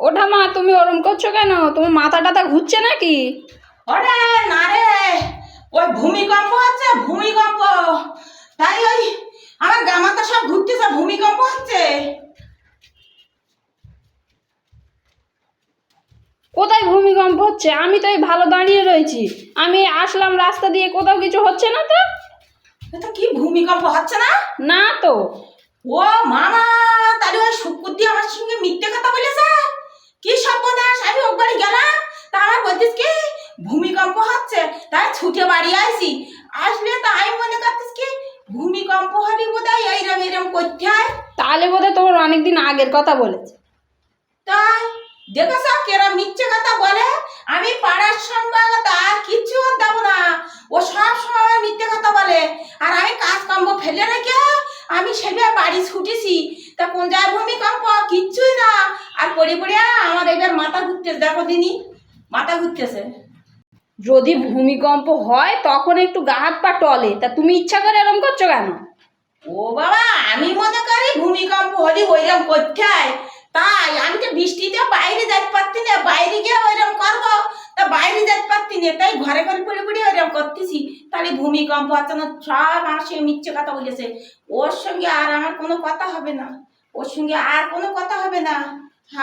ওঠা মা, তুমি ওরম করছো কেন? তোমার মাথা টাথা ঘুরছে নাকি? ওরে না রে, ওই ভূমিকম্প হচ্ছে, ভূমিকম্প। তাই ওই আমার গা মাথা সব ঘুরতেছে, ভূমিকম্প হচ্ছে। কোথায় ভূমিকম্প হচ্ছে? আমি তো এই ভালো দাঁড়িয়ে রয়েছি। আমি আসলাম রাস্তা দিয়ে, কোথাও কিছু হচ্ছে না তো। এটা কি ভূমিকম্প হচ্ছে না? না তো। ও মামা, তাহলে ওই শুকুরদি আমার সঙ্গে মিথ্যে কথা বলেছে। কি সর্বনাশ! আমি ওর বাড়ি গেলাম, তা আমার বলতিস কি ভূমিকম্প হচ্ছে, তাই ছুটে বাড়ি আইছি। আসলে তো আমি মনে করতিস কি ভূমিকম্প হলে বোধহয় এইরকম এরকম করতে হয়। তাহলে বোধহয় তোমার অনেকদিন আগের কথা বলেছে। তাই দেখেছ কেরা মিথ্যে কথা বলে। আমি পাড়ার সঙ্গে আর কিচ্ছু দেব না, ও সব সময় মিথ্যে কথা বলে। আর আমি কাজকর্ম ফেলে রেখে আমি সেবে বাড়ি ছুটেছি, তা কোন জায়গায় ভূমিকম্প কিচ্ছুই না। আর পড়ে পড়ে আমার এবার মাথা ঘুরতেছে, দেখো দিনি মাথা ঘুরতেছে। যদি ভূমিকম্প হয় তখন একটু গা হাত পা টলে, তা তুমি ইচ্ছা করে এরম করছো কেন? ও বাবা, আমি মনে করি ভূমিকম্প হলে ওইরকম করতে হয়। তাই আমি তো বৃষ্টিতে বাইরে যেতে পারছি না, বাইরে গিয়ে ওইরকম করবো, তা বাইরে যেতে পারছি না, তাই ঘরে ঘরে পড়ে পড়ে ওইরকম করতেছি। তাহলে ভূমিকম্প হচ্ছে না, সব আমার সঙ্গে মিথ্যে কথা বলেছে। ওর সঙ্গে আর আমার কোনো কথা হবে না, ওর সঙ্গে আর কোনো কথা হবে না।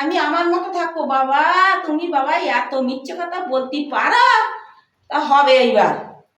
আমি আমার মতো থাকবো। বাবা তুমি বাবা এত মিথ্যে কথা বলতে পারো? তা হবে এইবার।